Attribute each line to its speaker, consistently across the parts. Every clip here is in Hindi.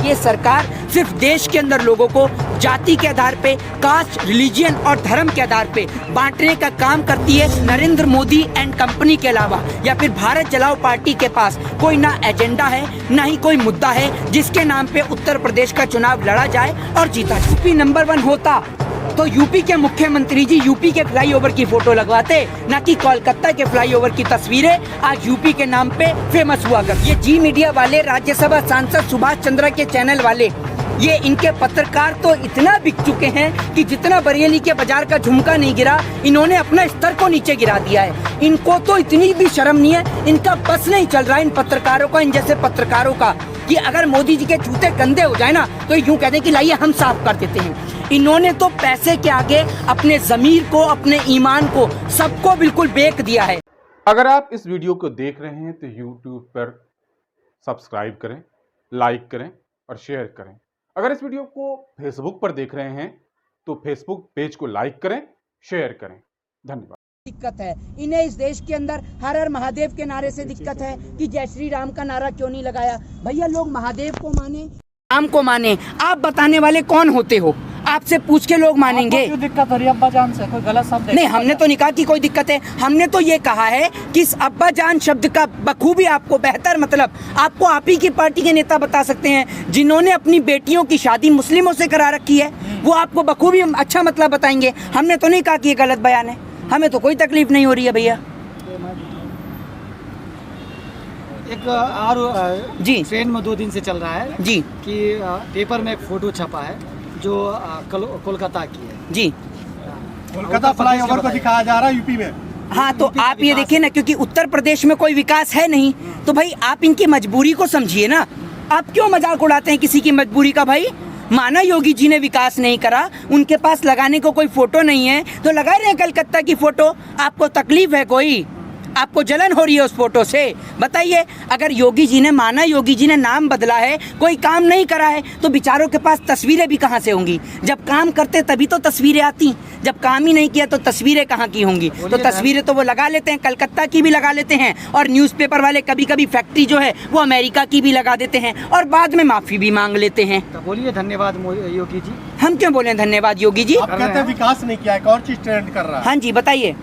Speaker 1: ये सरकार सिर्फ देश के अंदर लोगों को जाति के आधार पे, कास्ट, रिलीजियन और धर्म के आधार पे बांटने का काम करती है। नरेंद्र मोदी एंड कंपनी के अलावा या फिर भारत जलाओ पार्टी के पास कोई ना एजेंडा है, ना ही कोई मुद्दा है जिसके नाम पे उत्तर प्रदेश का चुनाव लड़ा जाए और जीता जाए। यूपी नंबर 1 होता तो यूपी के मुख्यमंत्री जी यूपी के फ्लाईओवर की फोटो लगवाते, ना कि कोलकाता के फ्लाईओवर की तस्वीरें आज यूपी के नाम पे फेमस हुआ करती। ये जी मीडिया वाले, राज्यसभा सांसद सुभाष चंद्र के चैनल वाले, ये इनके पत्रकार तो इतना बिक चुके हैं कि जितना बरेली के बाजार का झुमका नहीं गिरा, इन्होंने अपना स्तर को नीचे गिरा दिया है। इनको तो इतनी भी शर्म नहीं है, इनका बस नहीं चल रहा है इन पत्रकारों का, इन जैसे पत्रकारों का, कि अगर मोदी जी के जूते गंदे हो जाए ना तो यूं कहते हैं कि लाइए हम साफ कर देते हैं। इन्होंने तो पैसे के आगे अपने जमीर को, अपने ईमान को, सबको बिल्कुल बेच दिया है।
Speaker 2: अगर आप इस वीडियो को देख रहे हैं तो YouTube पर सब्सक्राइब करें, लाइक करें और शेयर करें। अगर इस वीडियो को फेसबुक पर देख रहे हैं तो फेसबुक पेज को लाइक करें, शेयर करें। धन्यवाद।
Speaker 1: दिक्कत है इन्हें इस देश के अंदर हर हर महादेव के नारे से दिक्कत है कि जय श्री राम का नारा क्यों नहीं लगाया। भैया लोग महादेव को माने, राम को माने, आप बताने वाले कौन होते हो? आपसे पूछ के लोग मानेंगे।
Speaker 3: क्यों दिक्कत हो रही है अब्बा जान से? कोई गलत शब्द
Speaker 1: नहीं, हमने तो नहीं कहा कि कोई दिक्कत है। हमने तो ये कहा है कि इस अब्बा जान शब्द का बखूबी आपको बेहतर मतलब आपको आप ही की पार्टी के नेता बता सकते हैं, जिन्होंने अपनी बेटियों की शादी मुस्लिमों से करा रखी है। वो आपको बखूबी अच्छा मतलब बताएंगे। हमने तो नहीं कहा कि ये गलत बयान है, हमें तो कोई तकलीफ नहीं हो रही है भैया।
Speaker 3: एक और
Speaker 1: जी
Speaker 3: ट्रेन में 2 दिन से चल रहा है
Speaker 1: जी
Speaker 3: कि पेपर में एक फोटो छपा है जो कोलकाता की है
Speaker 1: जी।
Speaker 4: कोलकाता फ्लाईओवर को दिखाया जा रहा है यूपी में।
Speaker 1: हाँ, तो आप ये देखिए ना, क्योंकि उत्तर प्रदेश में कोई विकास है नहीं, तो भाई आप इनकी मजबूरी को समझिए ना। आप क्यों मजाक उड़ाते हैं किसी की मजबूरी का? भाई माना योगी जी ने विकास नहीं करा, उनके पास लगाने को कोई फोटो नहीं है तो लगा रहे हैं कलकत्ता की फोटो। आपको तकलीफ है कोई? आपको जलन हो रही है उस फोटो से? बताइए। अगर योगी जी ने, माना योगी जी ने नाम बदला है, कोई काम नहीं करा है, तो बेचारों के पास तस्वीरें भी कहाँ से होंगी? जब काम करते तभी तो तस्वीरें आती, जब काम ही नहीं किया तो तस्वीरें कहाँ की होंगी? तो तस्वीरें तो वो लगा लेते हैं, कलकत्ता की भी लगा लेते हैं, और न्यूज़पेपर वाले कभी कभी फैक्ट्री जो है वो अमेरिका की भी लगा देते हैं और बाद में माफी भी मांग लेते हैं।
Speaker 3: तो बोलिए धन्यवाद योगी जी।
Speaker 1: हम क्यों बोले धन्यवाद योगी जी?
Speaker 4: आप कहते हैं विकास नहीं किया, एक और चीज ट्रेंड कर रहा है।
Speaker 1: हाँ जी बताइए।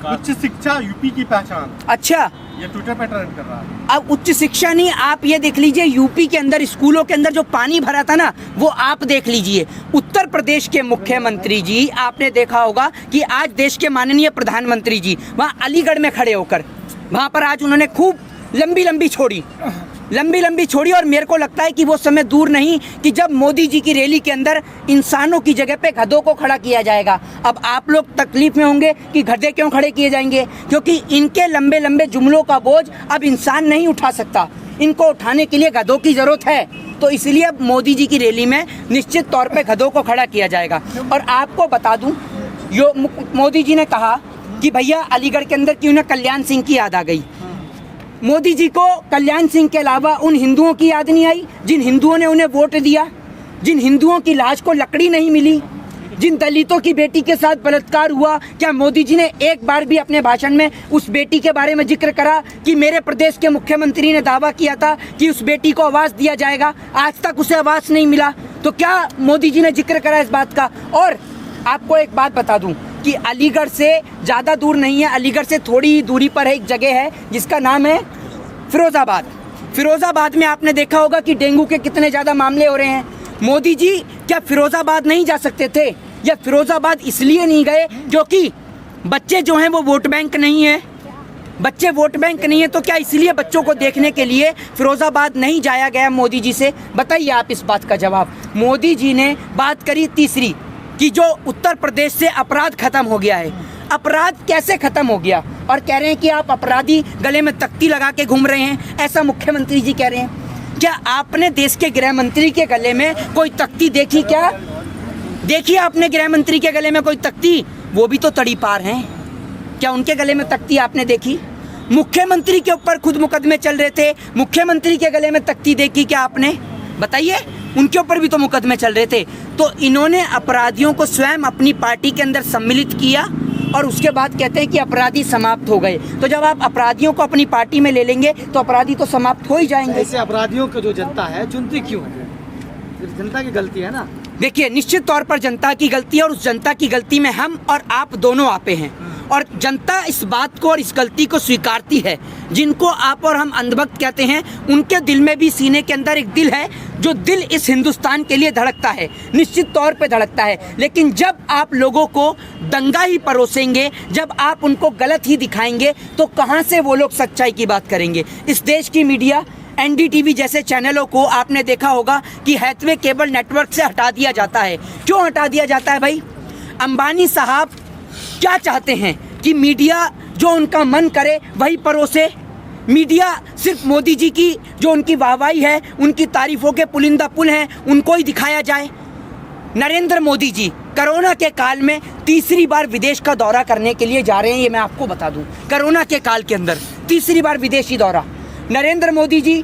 Speaker 4: उच्च शिक्षा यूपी की पहचान,
Speaker 1: अच्छा,
Speaker 4: ये ट्विटर पे ट्रेंड कर रहा है।
Speaker 1: अब उच्च शिक्षा नहीं, आप ये देख लीजिए यूपी के अंदर स्कूलों के अंदर जो पानी भरा था ना, वो आप देख लीजिए। उत्तर प्रदेश के मुख्यमंत्री जी, आपने देखा होगा कि आज देश के माननीय प्रधानमंत्री जी वहाँ अलीगढ़ में खड़े होकर वहाँ पर आज उन्होंने खूब लंबी लंबी छोड़ी, और मेरे को लगता है कि वो समय दूर नहीं कि जब मोदी जी की रैली के अंदर इंसानों की जगह पे गधों को खड़ा किया जाएगा। अब आप लोग तकलीफ में होंगे कि गधे क्यों खड़े किए जाएंगे, क्योंकि इनके लंबे लंबे जुमलों का बोझ अब इंसान नहीं उठा सकता, इनको उठाने के लिए गधों की जरूरत है। तो इसलिए अब मोदी जी की रैली में निश्चित तौर पर गधों को खड़ा किया जाएगा। और आपको बता दूँ, मोदी जी ने कहा कि भैया अलीगढ़ के अंदर क्यों ना कल्याण सिंह की याद आ गई। मोदी जी को कल्याण सिंह के अलावा उन हिंदुओं की याद नहीं आई जिन हिंदुओं ने उन्हें वोट दिया, जिन हिंदुओं की लाश को लकड़ी नहीं मिली, जिन दलितों की बेटी के साथ बलात्कार हुआ। क्या मोदी जी ने एक बार भी अपने भाषण में उस बेटी के बारे में जिक्र करा कि मेरे प्रदेश के मुख्यमंत्री ने दावा किया था कि उस बेटी को आवाज़ दिया जाएगा? आज तक उसे आवाज़ नहीं मिला। तो क्या मोदी जी ने जिक्र करा इस बात का? और आपको एक बात बता दूं कि अलीगढ़ से ज़्यादा दूर नहीं है, अलीगढ़ से थोड़ी ही दूरी पर है एक जगह है जिसका नाम है फिरोज़ाबाद। फिरोज़ाबाद में आपने देखा होगा कि डेंगू के कितने ज़्यादा मामले हो रहे हैं। मोदी जी क्या फिरोज़ाबाद नहीं जा सकते थे? या फिरोज़ाबाद इसलिए नहीं गए क्योंकि बच्चे जो हैं वो वोट बैंक नहीं है? बच्चे वोट बैंक नहीं है तो क्या इसलिए बच्चों को देखने के लिए फिरोज़ाबाद नहीं जाया गया मोदी जी से? बताइए आप इस बात का जवाब। मोदी जी ने बात करी तीसरी कि जो उत्तर प्रदेश से अपराध खत्म हो गया है। अपराध कैसे खत्म हो गया? और कह रहे हैं कि आप अपराधी गले में तख्ती लगा के घूम रहे हैं, ऐसा मुख्यमंत्री जी कह रहे हैं। क्या आपने देश के गृह मंत्री के गले में कोई तख्ती देखी? क्या देखिए आपने गृह मंत्री के गले में कोई तख्ती? वो भी तो तड़ी पार हैं। क्या उनके गले में तख्ती आपने देखी? मुख्यमंत्री के ऊपर खुद मुकदमे चल रहे थे, मुख्यमंत्री के गले में तख्ती देखी क्या आपने? बताइए, उनके ऊपर भी तो मुकदमे चल रहे थे। तो इन्होंने अपराधियों को स्वयं अपनी पार्टी के अंदर सम्मिलित किया और उसके बाद कहते हैं कि अपराधी समाप्त हो गए। तो जब आप अपराधियों को अपनी पार्टी में ले लेंगे तो अपराधी तो समाप्त हो ही जाएंगे।
Speaker 3: ऐसे अपराधियों को जो जनता है चुनती क्यों है? फिर जनता की गलती है ना।
Speaker 1: देखिए, निश्चित तौर पर जनता की गलती है और उस जनता की गलती में हम और आप दोनों आपे हैं और जनता इस बात को और इस गलती को स्वीकारती है। जिनको आप और हम अंधभक्त कहते हैं, उनके दिल में भी सीने के अंदर एक दिल है, जो दिल इस हिंदुस्तान के लिए धड़कता है, निश्चित तौर पे धड़कता है। लेकिन जब आप लोगों को दंगा ही परोसेंगे, जब आप उनको गलत ही दिखाएंगे, तो कहाँ से वो लोग सच्चाई की बात करेंगे। इस देश की मीडिया NDTV जैसे चैनलों को आपने देखा होगा कि हैथवे केबल नेटवर्क से हटा दिया जाता है। क्यों हटा दिया जाता है भाई? अंबानी साहब क्या चाहते हैं कि मीडिया जो उनका मन करे वही परोसे। मीडिया सिर्फ मोदी जी की जो उनकी वाहवाही है, उनकी तारीफों के पुलिंदा पुल हैं, उनको ही दिखाया जाए। नरेंद्र मोदी जी कोरोना के काल में तीसरी बार विदेश का दौरा करने के लिए जा रहे हैं, ये मैं आपको बता दूं। कोरोना के काल के अंदर तीसरी बार विदेशी दौरा। नरेंद्र मोदी जी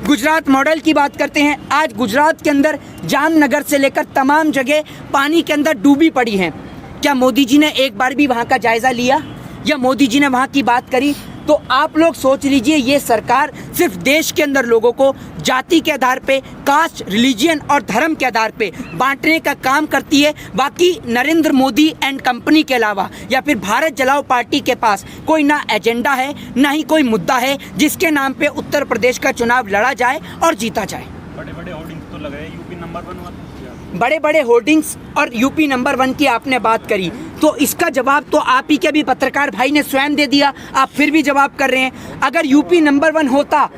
Speaker 1: गुजरात मॉडल की बात करते हैं। आज गुजरात के अंदर जामनगर से लेकर तमाम जगह पानी के अंदर डूबी पड़ी हैं। क्या मोदी जी ने एक बार भी वहाँ का जायज़ा लिया या मोदी जी ने वहाँ की बात करी? तो आप लोग सोच लीजिए, ये सरकार सिर्फ देश के अंदर लोगों को जाति के आधार पे, कास्ट, रिलीजियन और धर्म के आधार पे बांटने का काम करती है। बाकी नरेंद्र मोदी एंड कंपनी के अलावा या फिर भारत जलाओ पार्टी के पास कोई ना एजेंडा है, ना ही कोई मुद्दा है जिसके नाम पे उत्तर प्रदेश का चुनाव लड़ा जाए और जीता जाए।
Speaker 5: बड़े बड़े होर्डिंग्स तो लग रहे हैं, यूपी नंबर 1
Speaker 1: बड़े बड़े होर्डिंग्स और यूपी नंबर 1 की आपने बात करी, तो इसका जवाब तो आप ही के भी पत्रकार भाई ने स्वयं दे दिया। आप फिर भी जवाब कर रहे हैं। अगर यूपी नंबर 1 होता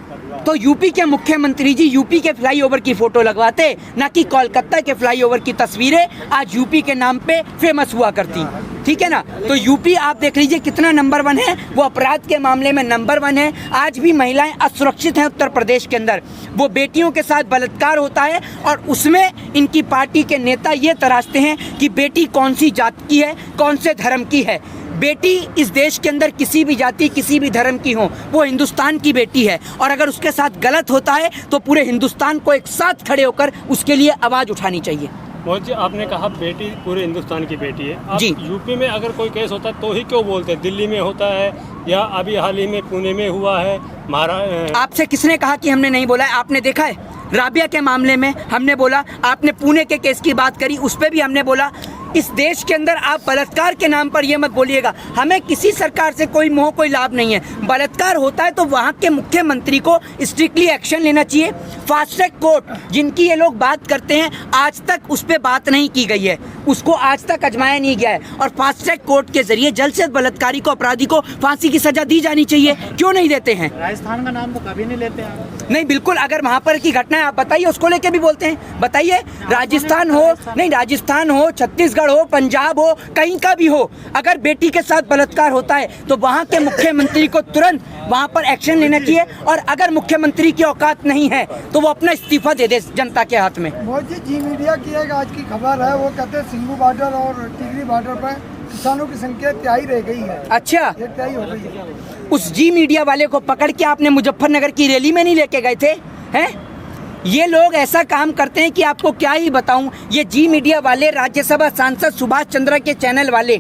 Speaker 1: तो यूपी के मुख्यमंत्री जी यूपी के फ्लाईओवर की फोटो लगवाते, ना कि कोलकाता के फ्लाईओवर की तस्वीरें आज यूपी के नाम पे फेमस हुआ करती। ठीक है ना? तो यूपी आप देख लीजिए कितना नंबर 1 है, वो अपराध के मामले में नंबर 1 है। आज भी महिलाएं असुरक्षित हैं उत्तर प्रदेश के अंदर। वो बेटियों के साथ बलात्कार होता है और उसमें इनकी पार्टी के नेता ये तराशते हैं कि बेटी कौन सी जात की है, कौन से धर्म की है। बेटी इस देश के अंदर किसी भी जाति, किसी भी धर्म की हो, वो हिंदुस्तान की बेटी है और अगर उसके साथ गलत होता है तो पूरे हिंदुस्तान को एक साथ खड़े होकर उसके लिए आवाज़ उठानी चाहिए।
Speaker 5: मोदी जी, आपने कहा बेटी पूरे हिंदुस्तान की बेटी है। आप
Speaker 1: जी।
Speaker 5: यूपी में अगर कोई केस होता है तो ही क्यों बोलते हैं? दिल्ली में होता है या अभी हाल ही में पुणे में हुआ है।
Speaker 1: आपसे किसने कहा कि हमने नहीं बोला है? आपने देखा है राबिया के मामले में हमने बोला, आपने पुणे के केस की बात करी, उस पर भी हमने बोला। इस देश के अंदर आप बलात्कार के नाम पर ये मत बोलिएगा। हमें किसी सरकार से कोई मोह, कोई लाभ नहीं है। बलात्कार होता है तो वहाँ के मुख्यमंत्री को स्ट्रिक्टली एक्शन लेना चाहिए। फास्ट ट्रैक कोर्ट जिनकी ये लोग बात करते हैं, आज तक उस पर बात नहीं की गई है, उसको आज तक आजमाया नहीं गया है। और फास्ट ट्रैक कोर्ट के जरिए जल्द से जल्द बलात्कारी को, अपराधी को फांसी की सजा दी जानी चाहिए। क्यों नहीं देते हैं?
Speaker 4: राजस्थान का नाम तो कभी नहीं लेते हैं।
Speaker 1: नहीं, बिल्कुल। अगर वहाँ पर की घटना है आप बताइए, उसको लेके भी बोलते हैं। बताइए, राजस्थान हो, नहीं राजस्थान हो, छत्तीसगढ़ हो, पंजाब हो, कहीं का भी हो, अगर बेटी के साथ बलात्कार होता है तो वहाँ के मुख्यमंत्री को तुरंत वहाँ पर एक्शन लेना चाहिए। और अगर मुख्यमंत्री की औकात नहीं है तो वो अपना इस्तीफा दे दे जनता के हाथ में।
Speaker 6: मोदी जी मीडिया की एक आज की खबर है, वो कहते हैं सिंघू बॉर्डर और टिहरी बॉर्डर पर किसानों की संख्या 23 रह गई है।
Speaker 1: अच्छा,
Speaker 6: 23 हो गई है।
Speaker 1: उस जी मीडिया वाले को पकड़ के आपने मुजफ्फरनगर की रैली में नहीं लेके गए थे? हैं? ये लोग ऐसा काम करते हैं कि आपको क्या ही बताऊं। ये जी मीडिया वाले, राज्यसभा सांसद सुभाष चंद्र के चैनल वाले,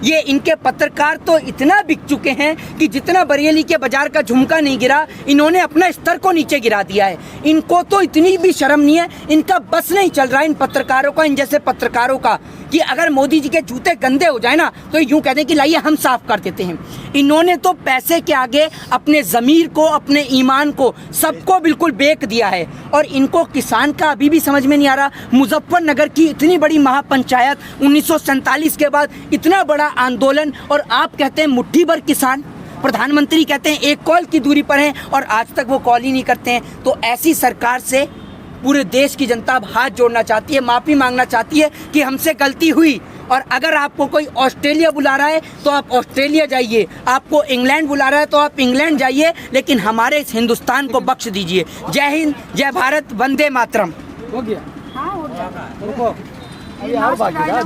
Speaker 1: ये इनके पत्रकार तो इतना बिक चुके हैं कि जितना बरेली के बाजार का झुमका नहीं गिरा, इन्होंने अपना स्तर को नीचे गिरा दिया है। इनको तो इतनी भी शर्म नहीं है, इनका बस नहीं चल रहा है इन पत्रकारों का, इन जैसे पत्रकारों का, कि अगर मोदी जी के जूते गंदे हो जाए ना तो यूं कहते हैं कि लाइए हम साफ कर देते हैं। इन्होंने तो पैसे के आगे अपने ज़मीर को, अपने ईमान को, सबको बिल्कुल बेच दिया है। और इनको किसान का अभी भी समझ में नहीं आ रहा। मुजफ्फरनगर की इतनी बड़ी महापंचायत, 1947 के बाद इतना बड़ा आंदोलन, और आप कहते हैं मुट्ठी भर किसान। प्रधानमंत्री कहते हैं एक कॉल की दूरी पर हैं और आज तक वो कॉल ही नहीं करते हैं। तो ऐसी सरकार से पूरे देश की जनता अब हाथ जोड़ना चाहती है, माफ़ी मांगना चाहती है कि हमसे गलती हुई। और अगर आपको कोई ऑस्ट्रेलिया बुला रहा है तो आप ऑस्ट्रेलिया जाइए, आपको इंग्लैंड बुला रहा है तो आप इंग्लैंड जाइए, लेकिन हमारे इस हिंदुस्तान को बख्श दीजिए। जय हिंद, जय भारत, वंदे मातरम।
Speaker 3: हो गया।
Speaker 6: अभी और बाकी है।